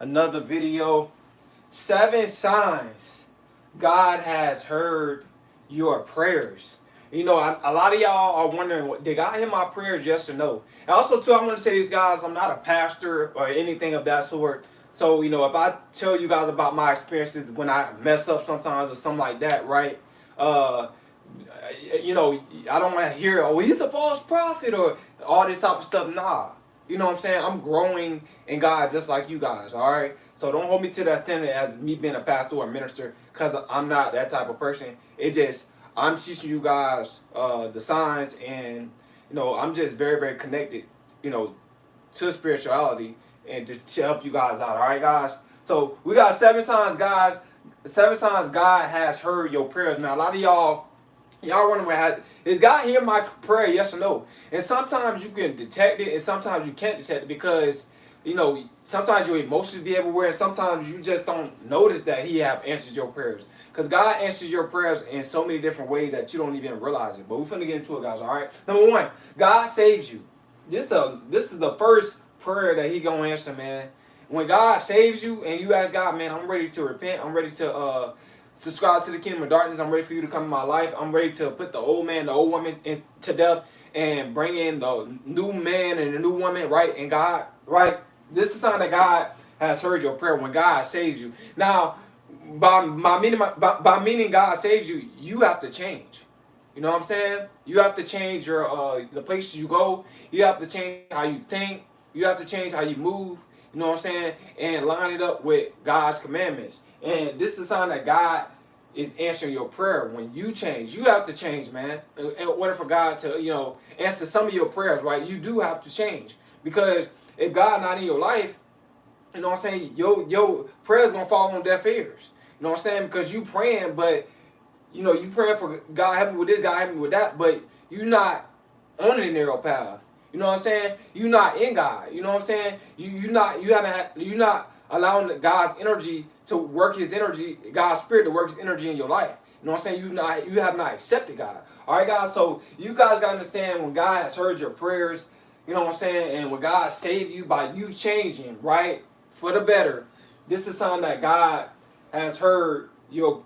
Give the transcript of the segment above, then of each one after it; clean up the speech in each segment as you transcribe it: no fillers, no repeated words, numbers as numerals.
another video. 7 signs God has heard your prayers. A lot of y'all are wondering, did God hear my prayers? Yes or no? And also, too, I want to say these guys, I'm not a pastor or anything of that sort. So, if I tell you guys about my experiences when I mess up sometimes or something like that, right? Uh, I don't want to hear, oh, he's a false prophet or all this type of stuff. Nah. You know what I'm saying? I'm growing in God just like you guys, all right? So don't hold me to that standard as me being a pastor or a minister, because I'm not that type of person. It just, I'm teaching you guys the signs, and, I'm just very, very connected, you know, to spirituality and to help you guys out, all right, guys? So we got 7 signs, guys. 7 signs God has heard your prayers. Now, a lot of y'all wondering, is God hear my prayer? Yes or no? And sometimes you can detect it, and sometimes you can't detect it because, sometimes your emotions be everywhere, and sometimes you just don't notice that He have answered your prayers. Because God answers your prayers in so many different ways that you don't even realize it. But we're finna get into it, guys. All right. Number one, God saves you. This is the first prayer that He gonna answer, man. When God saves you and you ask God, man, I'm ready to repent. I'm ready to subscribe to the kingdom of darkness. I'm ready for you to come in my life. I'm ready to put the old man, the old woman to death and bring in the new man and the new woman, right? And God, right? This is a sign that God has heard your prayer when God saves you. Now, by meaning God saves you, you have to change. You know what I'm saying? You have to change your the places you go. You have to change how you think. You have to change how you move. You know what I'm saying? And line it up with God's commandments. And this is a sign that God is answering your prayer. When you change, you have to change, man. In order for God to, answer some of your prayers, right? You do have to change. Because if God not in your life, you know what I'm saying, your prayers gonna fall on deaf ears. You know what I'm saying? Because you praying, but you praying for God help me with this, God help me with that, but you not on the narrow path. You know what I'm saying? You not in God. You know what I'm saying? You not allowing God's energy to work His energy, God's spirit to work His energy in your life. You know what I'm saying? You have not accepted God. All right, guys. So you guys gotta understand when God has heard your prayers. You know what I'm saying? And when God saved you by you changing, right, for the better, this is a sign that God has heard your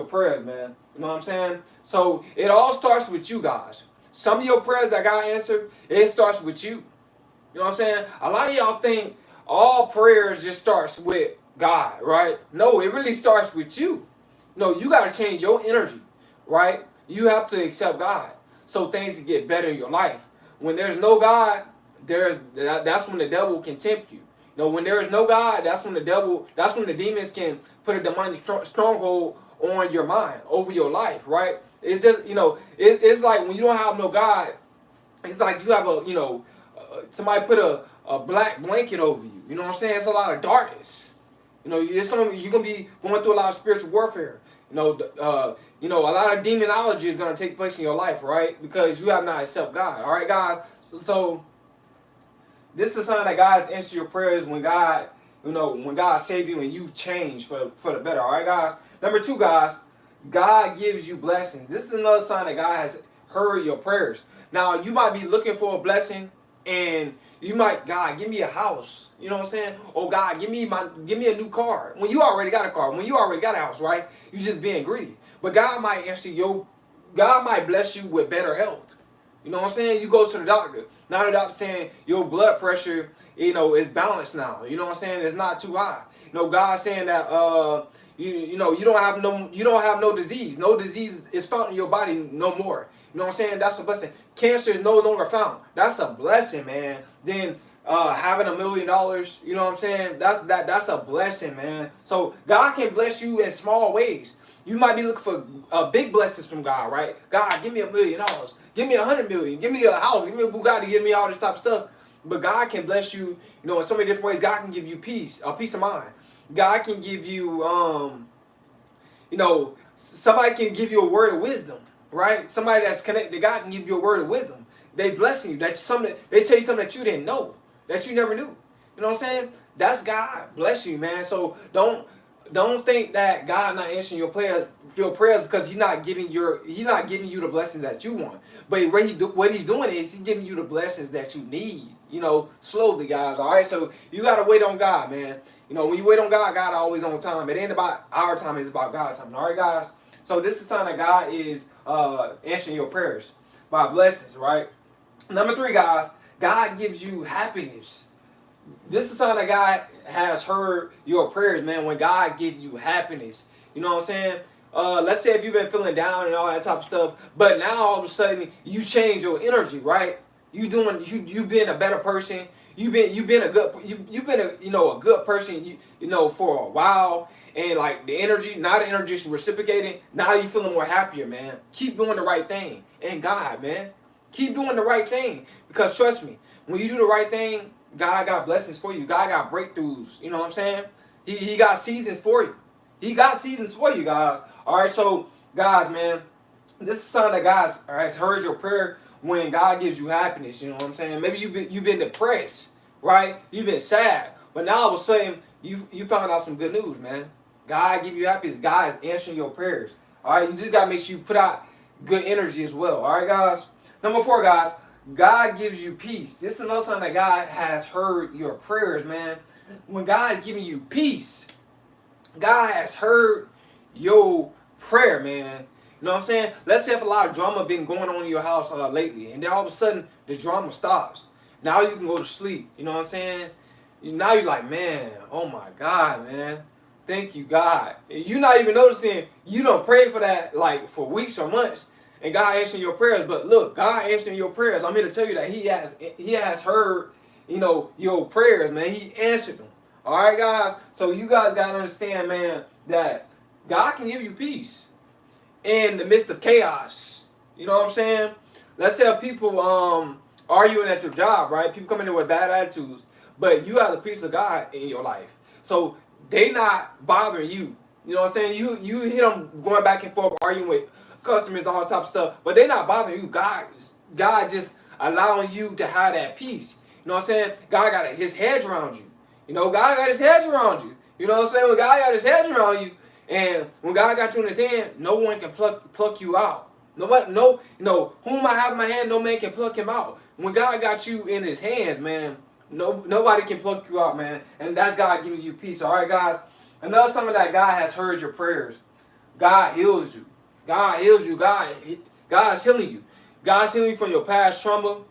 prayers, man. You know what I'm saying? So it all starts with you guys. Some of your prayers that God answered, it starts with you. You know what I'm saying? A lot of y'all think all prayers just starts with God, right? No, it really starts with you. No, you got to change your energy, right? You have to accept God so things can get better in your life. When there's no God, that's when the devil can tempt you. When there is no God, that's when the demons can put a demonic stronghold on your mind, over your life, right? It's just, it's like when you don't have no God, it's like you have somebody put a black blanket over you. You know what I'm saying? It's a lot of darkness. You're gonna be going through a lot of spiritual warfare. A lot of demonology is gonna take place in your life, right? Because you have not accepted God. All right, guys. So this is a sign that God answers your prayers when God saved you and you change for the better. All right, guys. Number two, guys, God gives you blessings. This is another sign that God has heard your prayers. Now, you might be looking for a blessing, and you might, God, give me a house. You know what I'm saying? Oh, God, give me a new car. When you already got a car, when you already got a house, right? You just being greedy. But God might bless you with better health. You know what I'm saying? You go to the doctor. Now the doctor saying your blood pressure, is balanced now. You know what I'm saying? It's not too high. God saying that you don't have no disease. No disease is found in your body no more. You know what I'm saying? That's a blessing. Cancer is no longer found. That's a blessing, man. Then having $1 million, you know what I'm saying? That's a blessing, man. So God can bless you in small ways. You might be looking for big blessings from God, right? God, give me $1 million. Give me 100 million. Give me a house. Give me a Bugatti. Give me all this type of stuff. But God can bless you, in so many different ways. God can give you peace of mind. God can give you, somebody can give you a word of wisdom, right? Somebody that's connected to God can give you a word of wisdom. They blessing you. They tell you something that you didn't know, that you never knew. You know what I'm saying? That's God bless you, man. So don't think that God not answering your prayers because He's not giving you the blessings that you want. But what He's doing is He's giving you the blessings that you need. slowly, guys. All right, so you gotta wait on God, man. When you wait on God, God always on time. It ain't about our time; it's about God's time. All right, guys. So this is a sign that God is answering your prayers by blessings, right? Number 3, guys, God gives you happiness. This is a sign that God has heard your prayers, man. When God gives you happiness, you know what I'm saying? Let's say if you've been feeling down and all that type of stuff, but now all of a sudden you change your energy, right? You been a better person. You've been a good you've been a good person for a while, and like the energy is reciprocating. Now you feeling more happier, man. Keep doing the right thing, and God, man, keep doing the right thing, because trust me, when you do the right thing, God got blessings for you. God got breakthroughs. You know what I'm saying? He got seasons for you. He got seasons for you, guys. All right, so guys, man, this is a sign that God has heard your prayer when God gives you happiness. You know what I'm saying? Maybe you've been depressed, right? You've been sad, but now all of a sudden you found out some good news, man. God give you happiness. God is answering your prayers. All right, you just gotta make sure you put out good energy as well. All right, guys. Number 4, guys, God gives you peace. This is another sign that God has heard your prayers, man. When God is giving you peace, God has heard your prayer, man. You know what I'm saying? Let's say if a lot of drama been going on in your house lately, and then all of a sudden the drama stops. Now you can go to sleep. You know what I'm saying? Now you're like, man, oh my God, man. Thank you, God. And you're not even noticing you don't pray for that like for weeks or months, and God answering your prayers. But look, God answering your prayers. I'm here to tell you that He has heard, your prayers, man. He answered them. All right, guys. So you guys gotta understand, man, that God can give you peace in the midst of chaos. You know what I'm saying? Let's say people arguing at your job, right? People come in there with bad attitudes, but you have the peace of God in your life. So they not bothering you. You know what I'm saying? You hit them going back and forth, arguing with customers, all that type of stuff, but they not bothering you. God just allowing you to have that peace. You know what I'm saying? God got His hedge around you. God got His hedge around you. You know what I'm saying? When God got His hedge around you, and when God got you in His hand, no one can pluck you out. Nobody, whom I have in my hand, no man can pluck him out. When God got you in His hands, man, nobody can pluck you out, man. And that's God giving you peace. All right, guys. Another something that God has heard your prayers. God heals you. God heals you. God is healing you. God's healing you from your past trauma.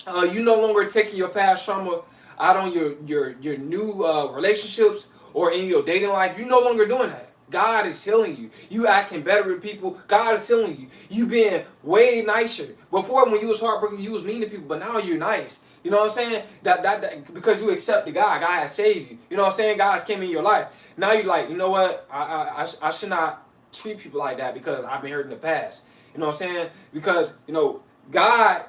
You no longer taking your past trauma out on your new relationships or in your dating life. You no longer doing that. God is healing you. You acting better with people. God is healing you. You being way nicer. Before, when you was heartbroken, you was mean to people, but now you're nice. You know what I'm saying? That because you accepted God. God has saved you. You know what I'm saying? God has came in your life. Now you're like, you know what? I should not treat people like that because I've been hurt in the past. You know what I'm saying? Because, God,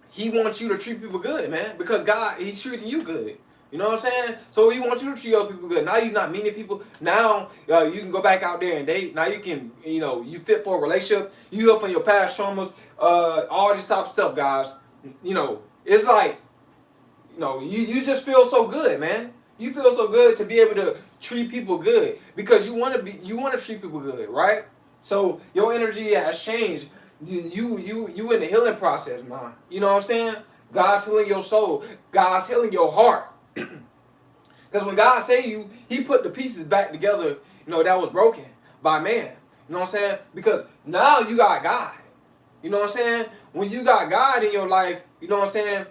He wants you to treat people good, man. Because God, He's treating you good. You know what I'm saying? So He wants you to treat other people good. Now you're not mean to people. Now you can go back out there and date. Now you can, you fit for a relationship. You heal from your past traumas. All this type of stuff, guys. It's like, you just feel so good, man. You feel so good to be able to treat people good because you want to treat people good, right? So your energy has changed. You in the healing process, man. You know what I'm saying? God's healing your soul. God's healing your heart. Because when God saved you, He put the pieces back together, that was broken by man. You know what I'm saying? Because now you got God. You know what I'm saying? When you got God in your life, you know what I'm saying?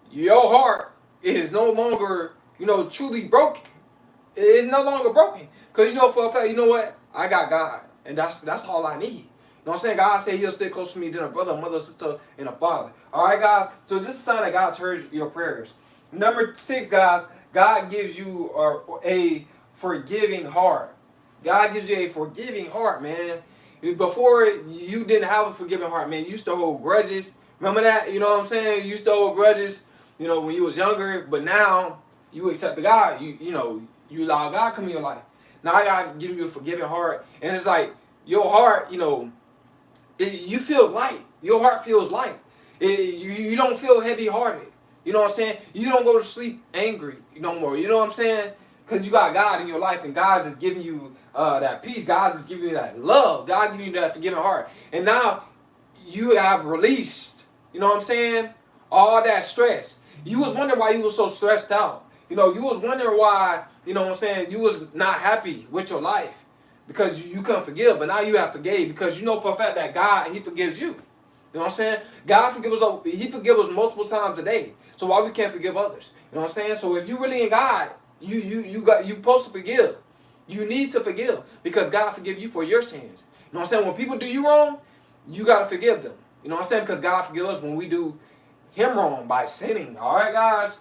Your heart is no longer, truly broken. It is no longer broken. Because for a fact, you know what? I got God. And that's all I need. You know what I'm saying? God said He'll stay close to me than a brother, a mother, a sister, and a father. All right, guys? So this is a sign that God's heard your prayers. Number 6, guys, God gives you a forgiving heart. God gives you a forgiving heart, man. Before, you didn't have a forgiving heart, man. You used to hold grudges. Remember that? You know what I'm saying? You used to hold grudges, when you was younger. But now, you accept the God. You allow God to come in your life. Now, God giving you a forgiving heart. And it's like, your heart, you feel light. Your heart feels light. You don't feel heavy-hearted. You know what I'm saying? You don't go to sleep angry no more. You know what I'm saying? Because you got God in your life, and God just giving you that peace. God just giving you that love. God giving you that forgiving heart. And now you have released, you know what I'm saying, all that stress. You was wondering why you was so stressed out. You know, you was wondering why, you know what I'm saying, you was not happy with your life because you couldn't forgive, but now you have forgave because you know for a fact that God, he forgives you. You know what I'm saying? God forgives us, he forgives us multiple times a day. So why we can't forgive others? You know what I'm saying? So if you really in God, you supposed to forgive. You need to forgive because God forgive you for your sins. You know what I'm saying? When people do you wrong, you gotta forgive them. You know what I'm saying? Because God forgives us when we do him wrong by sinning. Alright, guys?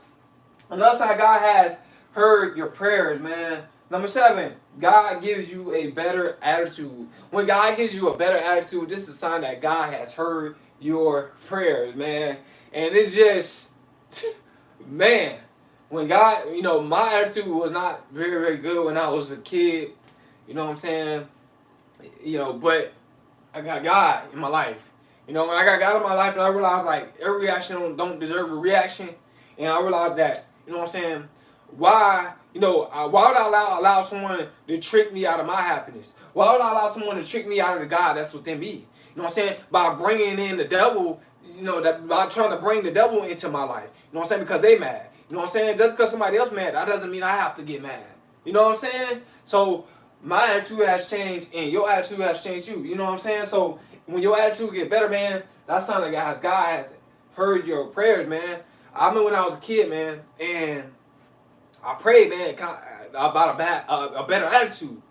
Another side, God has heard your prayers, man. Number 7, God gives you a better attitude. When God gives you a better attitude, this is a sign that God has heard your prayers, man. And it's just, man, when God, you know, my attitude was not very, very good when I was a kid. You know what I'm saying? You know, but I got God in my life. You know, when I got God in my life, and I realized like every reaction don't deserve a reaction, and I realized that, you know what I'm saying, why, you know, why would I allow someone to trick me out of my happiness? Why would I allow someone to trick me out of the God that's within me? You know what I'm saying? By bringing in the devil, you know, that by trying to bring the devil into my life. You know what I'm saying? Because they mad. You know what I'm saying? Just because somebody else mad, that doesn't mean I have to get mad. You know what I'm saying? So my attitude has changed, and your attitude has changed you. You know what I'm saying? So when your attitude get better, man, that's something that God has heard your prayers, man. I remember when I was a kid, man, and I prayed, man, about a better attitude.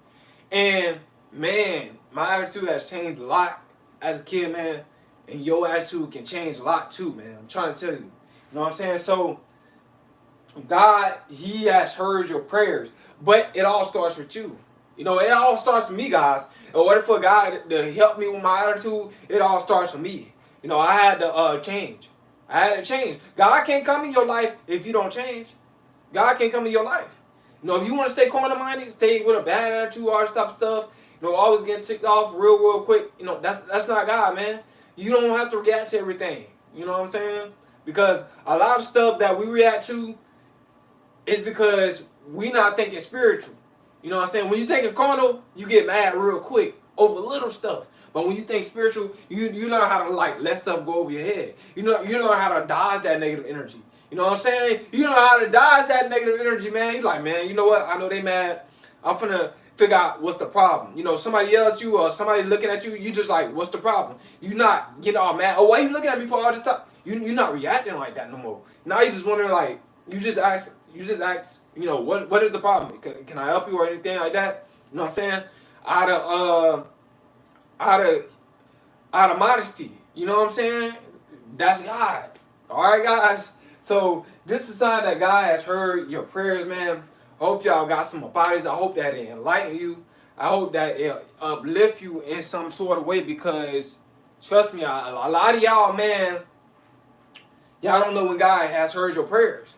And, man, my attitude has changed a lot as a kid, man. And your attitude can change a lot, too, man. I'm trying to tell you. You know what I'm saying? So, God, he has heard your prayers. But it all starts with you. You know, it all starts with me, guys. In order for God to help me with my attitude, it all starts with me. You know, I had to change. I had to change. God can't come in your life if you don't change. God can't come in your life. You know, if you want to stay corner-minded, stay with a bad attitude, all this type of stuff, you know, always getting ticked off real quick, you know, that's not God, man. You don't have to react to everything. You know what I'm saying? Because a lot of stuff that we react to is because we not thinking spiritual. You know what I'm saying? When you think carnal, you get mad real quick over little stuff. But when you think spiritual, you learn how to like let stuff go over your head. You learn how to dodge that negative energy. You know what I'm saying? You know how to dodge that negative energy, man. You like, man, you know what? I know they mad. I'm finna figure out what's the problem. You know, somebody yells at you or somebody looking at you, you just like, what's the problem? You not getting all mad. Oh, why you looking at me for all this stuff? You're not reacting like that no more. Now you just wondering like, you just ask, you know, what is the problem? Can I help you or anything like that? You know what I'm saying? Out of modesty. You know what I'm saying? That's God. All right, guys. So this is a sign that God has heard your prayers, man. I hope y'all got some bodies. I hope that it enlighten you. I hope that it uplift you in some sort of way because, trust me, a lot of y'all, man, y'all don't know when God has heard your prayers.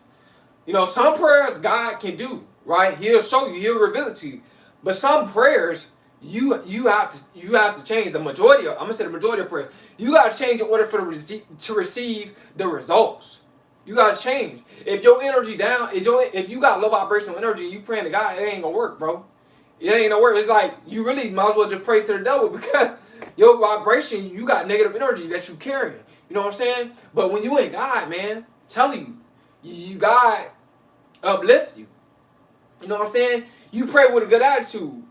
You know, some prayers God can do, right? He'll show you, he'll reveal it to you. But some prayers, you have to change the majority of, I'm gonna say the majority of prayers. You gotta change in order for to receive the results. You gotta change. If your energy down, if you got low vibrational energy, you praying to God, it ain't gonna work, bro. It ain't gonna work. It's like you really might as well just pray to the devil because your vibration, you got negative energy that you carrying. You know what I'm saying? But when you in God, man, I'm telling you God uplift you. You know what I'm saying? You pray with a good attitude.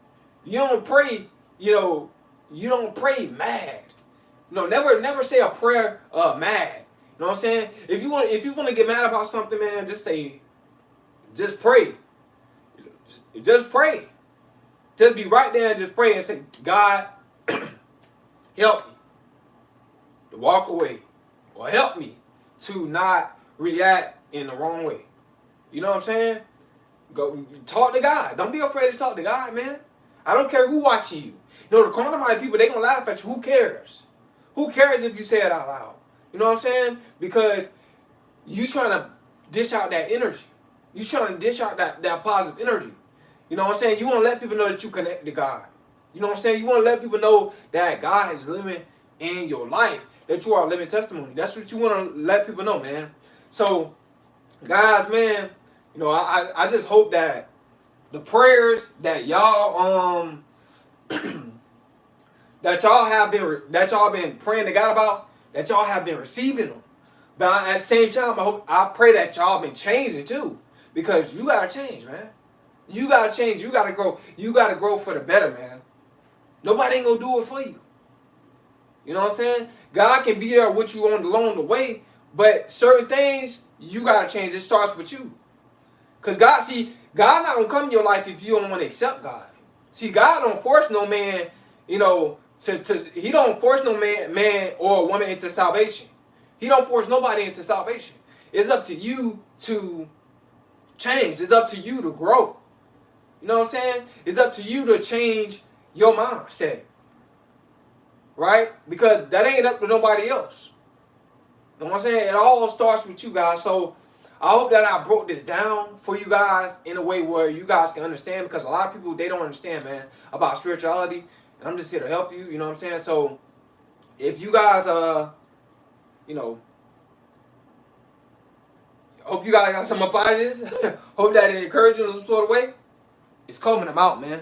You don't pray, you know, you don't pray mad. You know, never say a prayer mad. You know what I'm saying? If you want to get mad about something, man, just pray. Just pray. Just be right there and just pray and say, God, help me to walk away, or help me to not react in the wrong way. You know what I'm saying? Go talk to God. Don't be afraid to talk to God, man. I don't care who watching you. You know, the carnal-minded people, they gonna laugh at you. Who cares? Who cares if you say it out loud? You know what I'm saying? Because you trying to dish out that energy. You trying to dish out that positive energy. You know what I'm saying? You want to let people know that you connect to God. You know what I'm saying? You want to let people know that God is living in your life. That you are a living testimony. That's what you want to let people know, man. So, guys, man, you know, I just hope that the prayers that y'all that y'all been praying to God about, that y'all have been receiving them. But at the same time, I pray that y'all been changing too, because you gotta change, man. You gotta change. You gotta grow. You gotta grow for the better, man. Nobody ain't gonna do it for you. You know what I'm saying? God can be there with you along the way, but certain things you gotta change. It starts with you. Cause God not gonna come in your life if you don't want to accept God. See, God don't force no man, He don't force no man or woman into salvation. He don't force nobody into salvation. It's up to you to change. It's up to you to grow. You know what I'm saying? It's up to you to change your mindset. Right? Because that ain't up to nobody else. You know what I'm saying? It all starts with you guys. So I hope that I broke this down for you guys in a way where you guys can understand, because a lot of people, they don't understand, man, about spirituality. And I'm just here to help you. You know what I'm saying? So if you guys, hope you guys got something up out of this. Hope that it encouraged you in some sort of way. It's Coleman. I'm out, man.